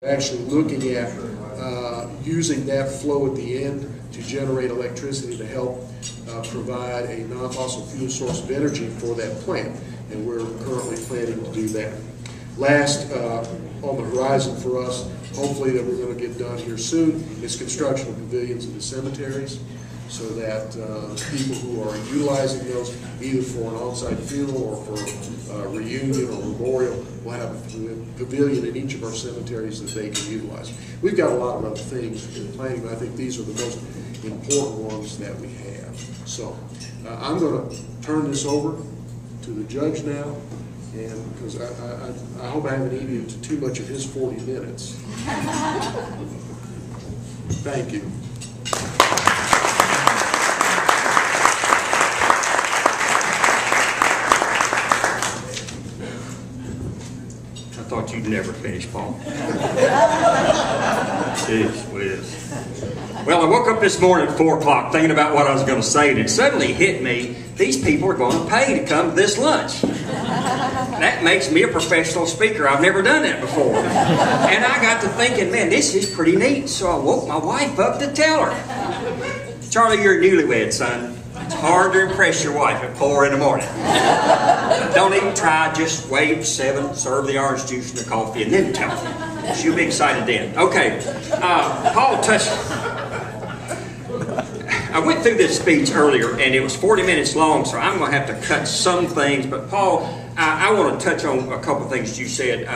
Actually looking at using that flow at the end to generate electricity to help provide a non-fossil fuel source of energy for that plant, and we're currently planning to do that. Last on the horizon for us, hopefully that we're going to get done here soon, is construction of pavilions in the cemeteries, so that people who are utilizing those, either for an on-site funeral or for reunion or memorial, will have a pavilion in each of our cemeteries that they can utilize. We've got a lot of other things in planning, but I think these are the most important ones that we have. So I'm going to turn this over to the judge now, and because I hope I haven't eaten into too much of his 40 minutes. Thank you. I thought you'd never finish, Paul. Jeez whiz. Well, I woke up this morning at 4 o'clock thinking about what I was going to say, and it suddenly hit me, these people are going to pay to come to this lunch. That makes me a professional speaker. I've never done that before. And I got to thinking, man, this is pretty neat. So I woke my wife up to tell her. Charlie, you're a newlywed, son. It's hard to impress your wife at 4 in the morning. Don't even try, just wait 7, serve the orange juice and the coffee, and then tell her. She'll be excited then. Okay, Paul touched... I went through this speech earlier, and it was 40 minutes long, so I'm going to have to cut some things. But Paul, I want to touch on a couple of things you said.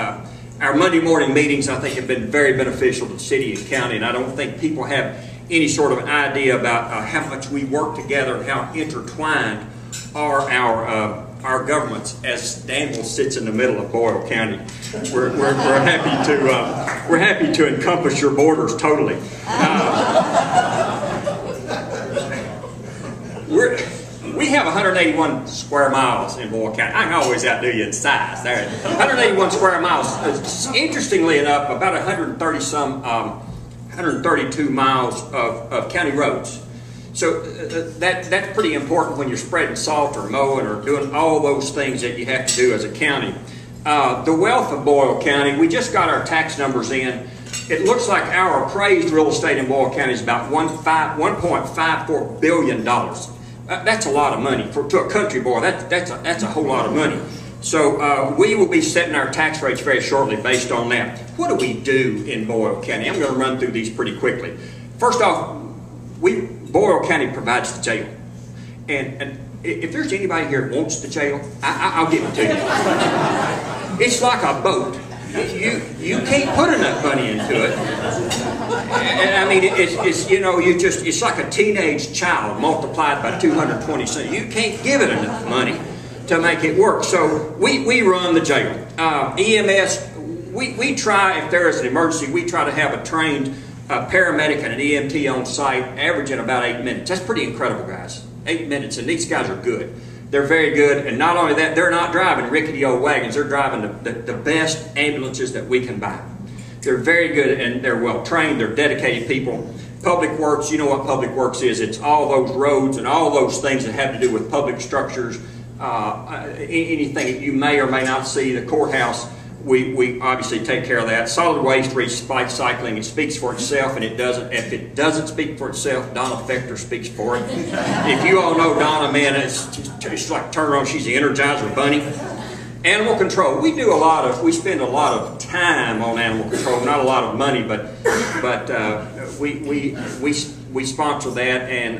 Our Monday morning meetings, I think, have been very beneficial to the city and county, and I don't think people have any sort of an idea about how much we work together and how intertwined are our governments. As Danville sits in the middle of Boyle County, we're happy to encompass your borders totally. We have 181 square miles in Boyle County. I can always outdo you in size. There, 181 square miles. Interestingly enough, about 132 miles of county roads. So that's pretty important when you're spreading salt or mowing or doing all those things that you have to do as a county. The wealth of Boyle County, we just got our tax numbers in. It looks like our appraised real estate in Boyle County is about $1.54 billion. That's a lot of money to a country boy. That's a whole lot of money. So we will be setting our tax rates very shortly based on that. What do we do in Boyle County? I'm going to run through these pretty quickly. First off, Boyle County provides the jail. And if there's anybody here that wants the jail, I'll give it to you. It's like a boat. You can't put enough money into it. And I mean, it's like a teenage child multiplied by 220 cents. You can't give it enough money to make it work. So we run the jail. EMS, we try, if there is an emergency, we try to have a trained paramedic and an EMT on site, averaging about 8 minutes. That's pretty incredible, guys. 8 minutes, and these guys are good. They're very good, and not only that, they're not driving rickety old wagons. They're driving the best ambulances that we can buy. They're very good, and they're well trained. They're dedicated people. Public Works, you know what Public Works is. It's all those roads and all those things that have to do with public structures, anything that you may or may not see. The courthouse, we obviously take care of that. Solid waste recycling, it speaks for itself, and it doesn't. If it doesn't speak for itself, Donna Fector speaks for it. If you all know Donna, man, it's like turn her on. She's the Energizer Bunny. Animal control. We spend a lot of time on animal control, not a lot of money, but we sponsor that, and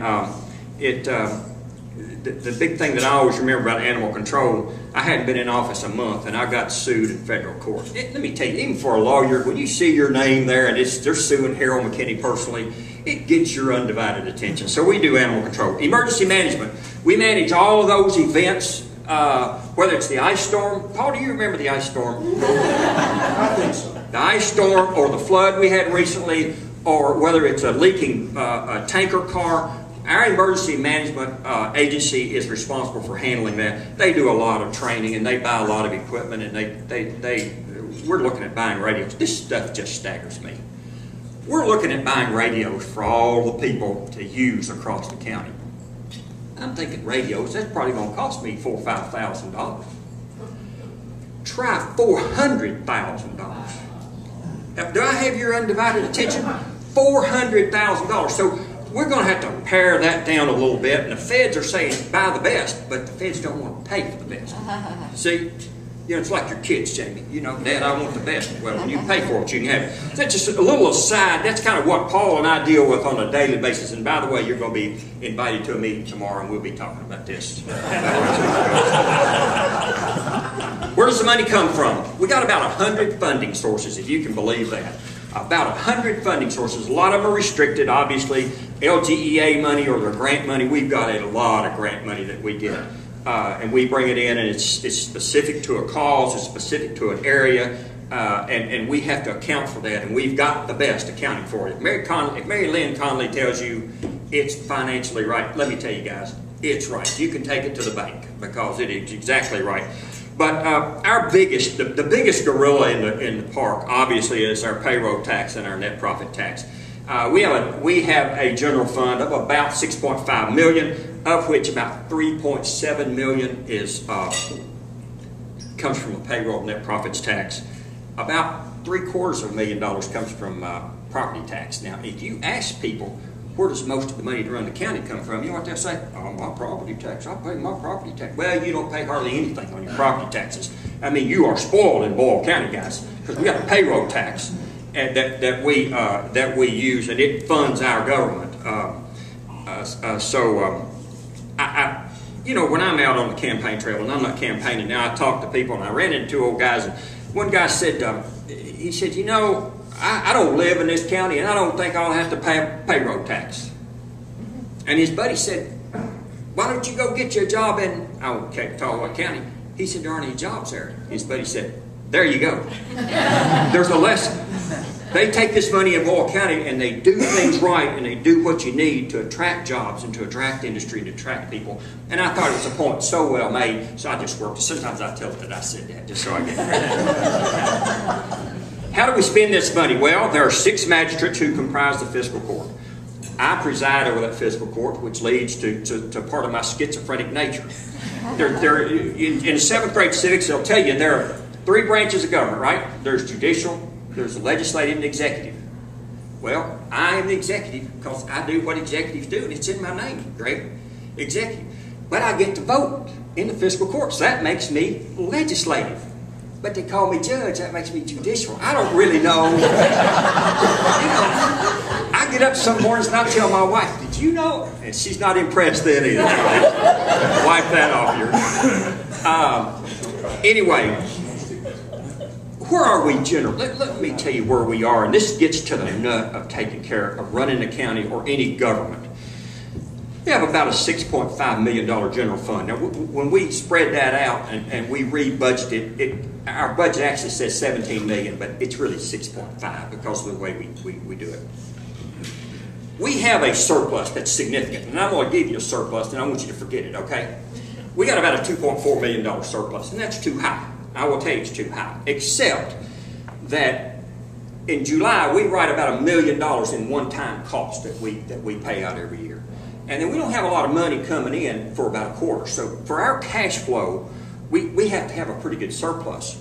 the big thing that I always remember about animal control, I hadn't been in office a month, and I got sued in federal court. Let me tell you, even for a lawyer, when you see your name there and they're suing Harold McKinney personally, it gets your undivided attention. So we do animal control. Emergency management. We manage all of those events, whether it's the ice storm. Paul, do you remember the ice storm? I think so. The ice storm or the flood we had recently, or whether it's a leaking tanker car. Our emergency management agency is responsible for handling that. They do a lot of training, and they buy a lot of equipment, and we're looking at buying radios. This stuff just staggers me. We're looking at buying radios for all the people to use across the county. I'm thinking radios, that's probably going to cost me $4,000 or $5,000. Try $400,000. Do I have your undivided attention? $400,000. So we're going to have to pare that down a little bit. And the feds are saying buy the best, but the feds don't want to pay for the best. See? You know, it's like your kids, Jamie. You know, Dad, I want the best. Well, when you pay for it, you can have it. So that's just a little aside. That's kind of what Paul and I deal with on a daily basis. And by the way, you're going to be invited to a meeting tomorrow, and we'll be talking about this. Where does the money come from? We got about 100 funding sources, if you can believe that. About 100 funding sources. A lot of them are restricted, obviously. LGEA money or the grant money. We've got a lot of grant money that we get. And we bring it in, and it's specific to a cause, it's specific to an area, and we have to account for that, and we've got the best accounting for it. If Mary Lynn Conley tells you it's financially right, let me tell you guys, it's right. You can take it to the bank because it is exactly right. But our biggest, the biggest gorilla in the park, obviously, is our payroll tax and our net profit tax. We have a general fund of about $6.5 million, of which about $3.7 million comes from the payroll net profits tax. About $750,000 comes from property tax. Now, if you ask people, where does most of the money to run the county come from? You know what they'll say? Oh, my property tax. I pay my property tax. Well, you don't pay hardly anything on your property taxes. I mean, you are spoiled in Boyle County, guys, because we got a payroll tax and that we use, and it funds our government. You know, when I'm out on the campaign trail, and I'm not campaigning now, I talk to people, and I ran into two old guys, and one guy said, he said, you know, I don't live in this county, and I don't think I'll have to pay a payroll tax. And his buddy said, why don't you go get you a job in, I won't tell what county. He said, there aren't any jobs there. His buddy said, there you go. There's a lesson. They take this money in Boyle County and they do things right, and they do what you need to attract jobs and to attract industry and to attract people. And I thought it was a point so well made, so I just worked. Sometimes I tell it that I said that just so I get credit. How do we spend this money? Well, there are 6 magistrates who comprise the fiscal court. I preside over that fiscal court, which leads to part of my schizophrenic nature. In 7th grade civics, they'll tell you there are 3 branches of government, right? There's judicial, there's the legislative, and the executive. Well, I am the executive because I do what executives do, and it's in my name, Greg, executive. But I get to vote in the fiscal court, so that makes me legislative. But they call me judge, that makes me judicial. I don't really know. You know, I get up some mornings and I tell my wife, did you know? And she's not impressed then either. Wipe that off here. Anyway, where are we generally? Let me tell you where we are, and this gets to the nut of taking care of running a county or any government. We have about a $6.5 million general fund. Now, when we spread that out and we rebudgeted it, our budget actually says $17 million, but it's really 6.5 because of the way we do it. We have a surplus that's significant, and I'm going to give you a surplus, and I want you to forget it, okay? We got about a $2.4 million surplus, and that's too high. I will tell you it's too high, except that in July we write about $1 million in one-time costs that we pay out every year. And then we don't have a lot of money coming in for about a quarter. So for our cash flow, we have to have a pretty good surplus.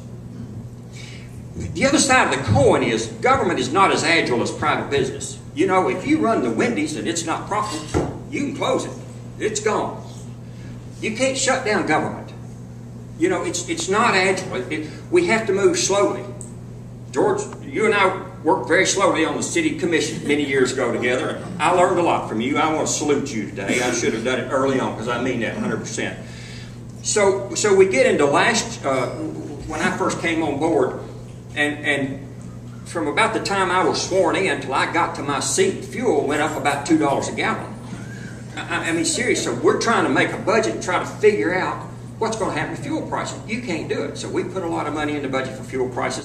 The other side of the coin is government is not as agile as private business. You know, if you run the Wendy's and it's not profitable, you can close it. It's gone. You can't shut down government. You know, it's not agile. We have to move slowly. George, you and I worked very slowly on the city commission many years ago together. I learned a lot from you. I want to salute you today. I should have done it early on because I mean that 100%. So we get into when I first came on board, and from about the time I was sworn in until I got to my seat, fuel went up about $2 a gallon. I mean, seriously, so we're trying to make a budget and try to figure out what's going to happen to fuel prices. You can't do it. So we put a lot of money in the budget for fuel prices.